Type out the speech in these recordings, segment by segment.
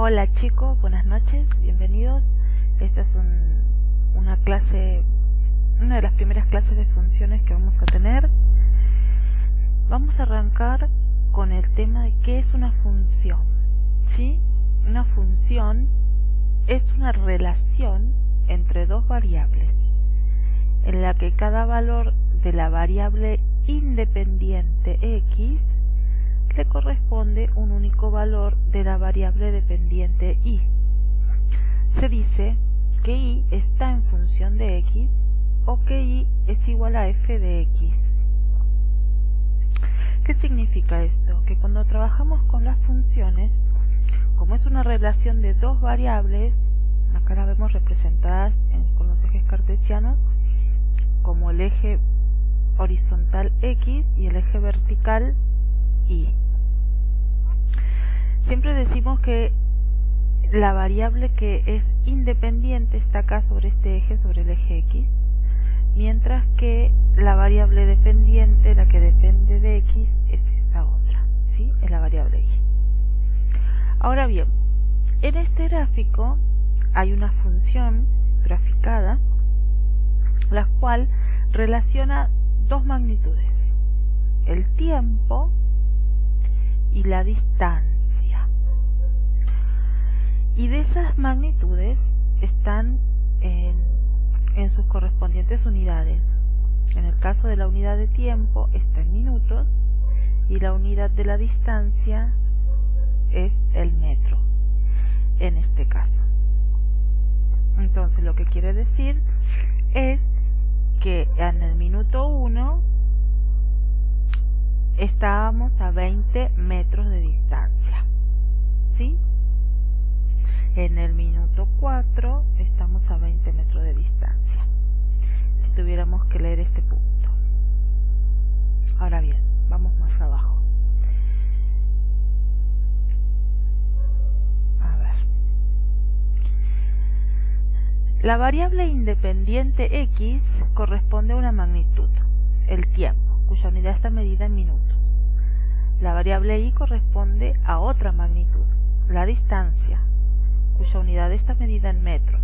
Hola chicos, buenas noches, bienvenidos. Esta es una de las primeras clases de funciones que vamos a tener. Vamos a arrancar con el tema de qué es una función. ¿Sí? Una función es una relación entre dos variables, en la que cada valor de la variable independiente x le corresponde un único valor de la variable dependiente y. Se dice que y está en función de x o que y es igual a f de x. ¿Qué significa esto? Que cuando trabajamos con las funciones, como es una relación de dos variables, acá las vemos representadas con los ejes cartesianos como el eje horizontal x y el eje vertical y. Siempre decimos que la variable que es independiente está acá sobre este eje, sobre el eje x, mientras que la variable dependiente, la que depende de x, es esta otra, ¿sí? Es la variable y. Ahora bien, en este gráfico hay una función graficada, la cual relaciona dos magnitudes, el tiempo y la distancia. Y de esas magnitudes están en sus correspondientes unidades. En el caso de la unidad de tiempo está en minutos y la unidad de la distancia es el metro, en este caso. Entonces lo que quiere decir es que en el minuto 1 estábamos a 20 metros de distancia, ¿sí? En el minuto 4 estamos a 20 metros de distancia, si tuviéramos que leer este punto. Ahora bien, vamos más abajo. A ver. La variable independiente x corresponde a una magnitud, el tiempo, cuya unidad está medida en minutos. La variable y corresponde a otra magnitud, la distancia, cuya unidad está medida en metros.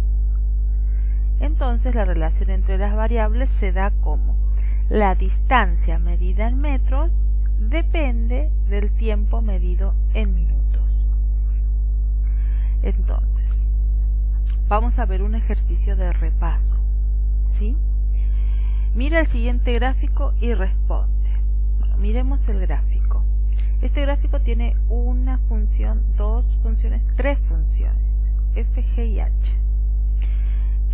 Entonces la relación entre las variables se da como la distancia medida en metros depende del tiempo medido en minutos. Entonces, vamos a ver un ejercicio de repaso, ¿sí? Mira el siguiente gráfico y responde. Bueno, miremos el gráfico. Este gráfico tiene una función, dos funciones, tres funciones, f, g y h,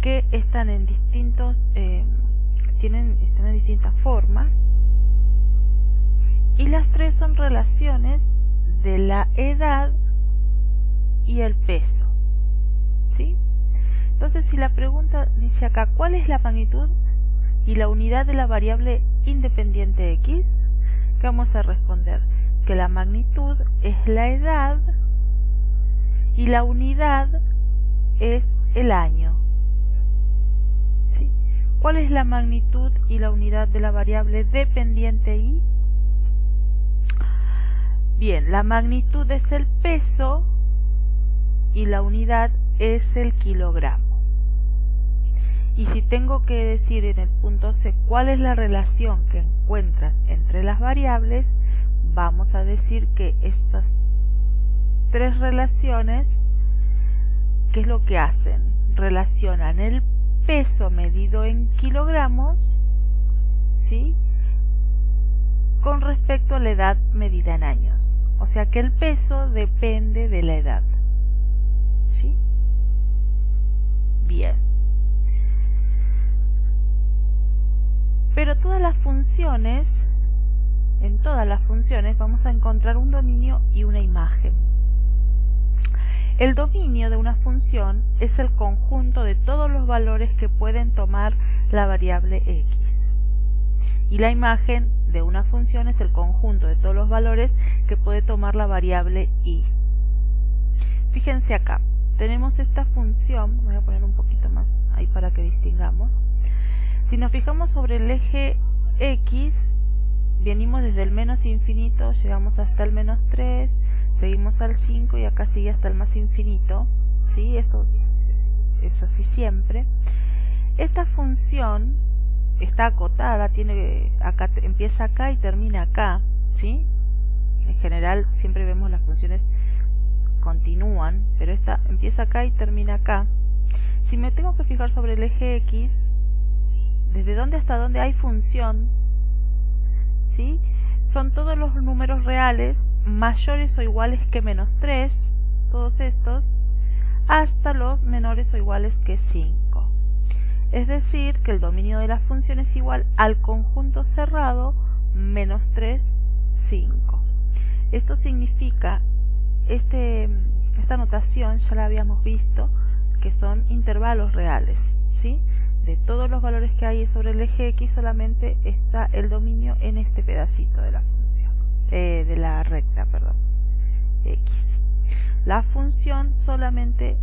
que están en distintas formas, y las tres son relaciones de la edad y el peso, ¿sí? Entonces, si la pregunta dice acá, ¿cuál es la magnitud y la unidad de la variable independiente x? ¿Qué vamos a responder? Que la magnitud es la edad y la unidad es el año, ¿sí? ¿Cuál es la magnitud y la unidad de la variable dependiente y? Bien, la magnitud es el peso y la unidad es el kilogramo. Y si tengo que decir en el punto C cuál es la relación que encuentras entre las variables, vamos a decir que estas tres relaciones, ¿qué es lo que hacen? Relacionan el peso medido en kilogramos, ¿sí?, con respecto a la edad medida en años. O sea que el peso depende de la edad, ¿sí? Bien. Pero en todas las funciones vamos a encontrar un dominio y una imagen. El dominio de una función es el conjunto de todos los valores que pueden tomar la variable x. Y la imagen de una función es el conjunto de todos los valores que puede tomar la variable y. Fíjense acá, tenemos esta función, voy a poner un poquito más ahí para que distingamos. Si nos fijamos sobre el eje x, venimos desde el menos infinito, llegamos hasta el menos 3, seguimos al 5 y acá sigue hasta el más infinito, ¿sí? Esto es así siempre. Esta función está acotada, empieza acá y termina acá, ¿sí? En general siempre vemos las funciones continúan, pero esta empieza acá y termina acá. Si me tengo que fijar sobre el eje X, desde dónde hasta dónde hay función, ¿sí? Son todos los números reales mayores o iguales que menos 3, todos estos, hasta los menores o iguales que 5. Es decir, que el dominio de la función es igual al conjunto cerrado menos 3, 5. Esto significa, esta notación ya la habíamos visto, que son intervalos reales, ¿sí? De todos los valores que hay sobre el eje X, solamente está el dominio en este pedacito de la función, de la recta, perdón, X. La función solamente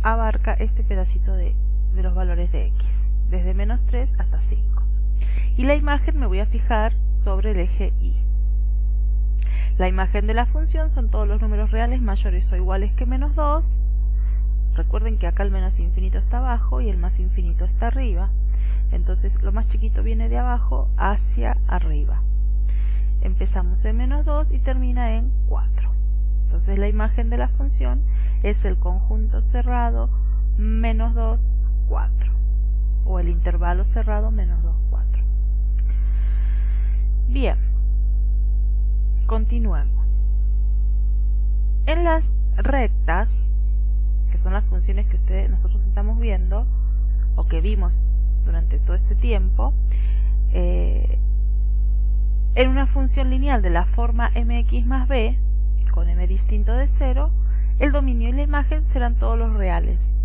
abarca este pedacito de los valores de X, desde menos 3 hasta 5. Y la imagen me voy a fijar sobre el eje Y. La imagen de la función son todos los números reales mayores o iguales que menos 2. Recuerden que acá el menos infinito está abajo y el más infinito está arriba. Entonces lo más chiquito viene de abajo hacia arriba. Empezamos en menos 2 y termina en 4. Entonces la imagen de la función es el conjunto cerrado menos 2, 4. O el intervalo cerrado menos 2, 4. Bien. Continuemos. En las rectas, que son las funciones que nosotros estamos viendo, o que vimos durante todo este tiempo, en una función lineal de la forma mx más b, con m distinto de 0, el dominio y la imagen serán todos los reales.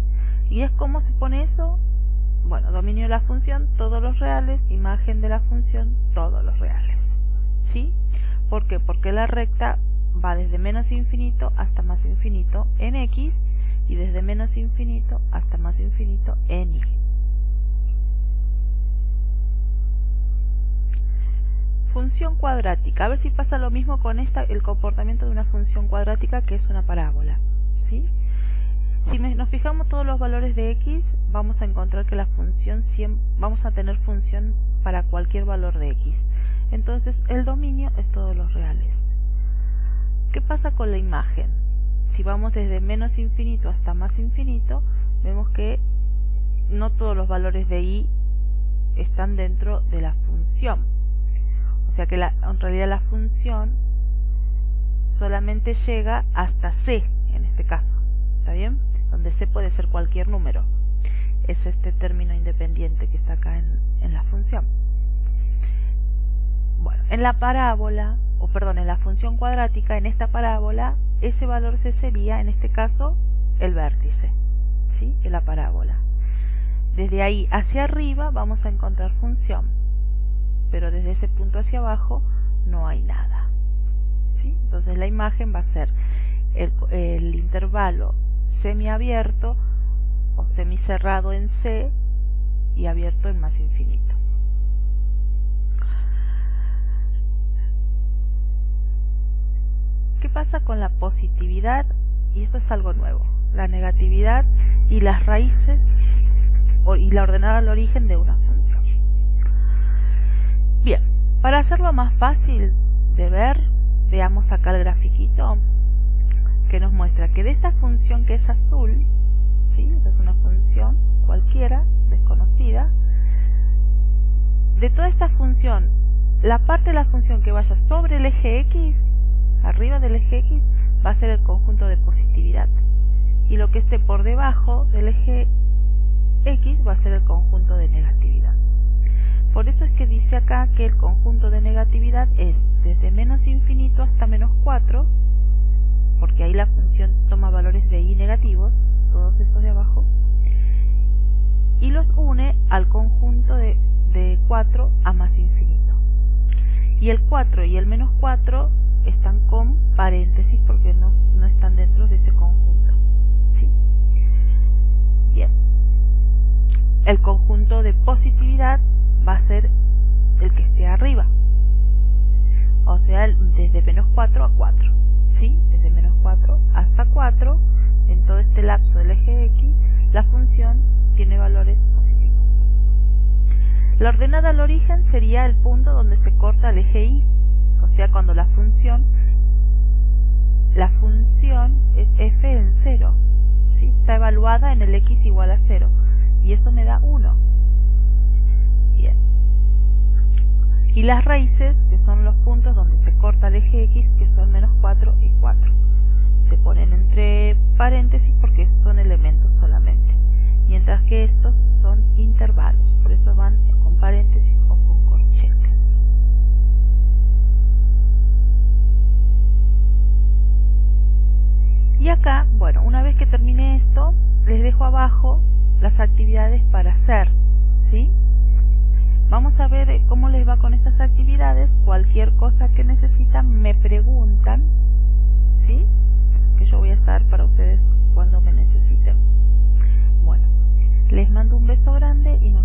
¿Y es cómo se pone eso? Bueno, dominio de la función, todos los reales, imagen de la función, todos los reales. ¿Sí? ¿Por qué? Porque la recta va desde menos infinito hasta más infinito en x, y desde menos infinito hasta más infinito en y. Función cuadrática. A ver si pasa lo mismo con el comportamiento de una función cuadrática, que es una parábola, ¿sí? Si nos fijamos todos los valores de x, vamos a encontrar que la función vamos a tener función para cualquier valor de x. Entonces el dominio es todos los reales. ¿Qué pasa con la imagen? Si vamos desde menos infinito hasta más infinito, vemos que no todos los valores de y están dentro de la función. O sea que en realidad la función solamente llega hasta c, en este caso. ¿Está bien? Donde c puede ser cualquier número. Es este término independiente que está acá en la función. Bueno, en la parábola, en la función cuadrática, en esta parábola, ese valor c sería, en este caso, el vértice, ¿sí? De la parábola. Desde ahí hacia arriba vamos a encontrar función, pero desde ese punto hacia abajo no hay nada, ¿sí? Entonces la imagen va a ser el intervalo semiabierto o semicerrado en c y abierto en más infinito. ¿Qué pasa con la positividad? Y esto es algo nuevo. La negatividad y las raíces y la ordenada al origen de una función. Bien, para hacerlo más fácil de ver, veamos acá el grafiquito que nos muestra que de esta función que es azul, ¿sí? Esta es una función cualquiera, desconocida. De toda esta función, la parte de la función que vaya sobre el eje X, arriba del eje X, va a ser el conjunto de positividad, y lo que esté por debajo del eje X va a ser el conjunto de negatividad. Por eso es que dice acá que el conjunto de negatividad es desde menos infinito hasta menos 4, porque ahí la función toma valores de y negativos, todos estos de abajo, y los une al conjunto de 4 a más infinito. Y el 4 y el menos 4 están con paréntesis porque no están dentro de ese conjunto, ¿sí? Bien. El conjunto de positividad va a ser el que esté arriba, o sea, desde menos 4 a 4, ¿sí? Desde menos 4 hasta 4, en todo este lapso del eje X, la función tiene valores positivos. La ordenada al origen sería el punto donde se corta el eje Y, o sea, cuando la función es f en 0, ¿sí? Está evaluada en el x igual a 0, y eso me da 1. Bien. Y las raíces, que son los puntos donde se corta el eje X, que son menos 4 y 4. Se ponen entre paréntesis porque son elementos solamente, mientras que estos son intervalos, por eso van con paréntesis o con corchetes. Y acá, bueno, una vez que termine esto, les dejo abajo las actividades para hacer, ¿sí? Vamos a ver cómo les va con estas actividades. Cualquier cosa que necesitan me preguntan, ¿sí? Que yo voy a estar para ustedes cuando me necesiten. Bueno, les mando un beso grande y nos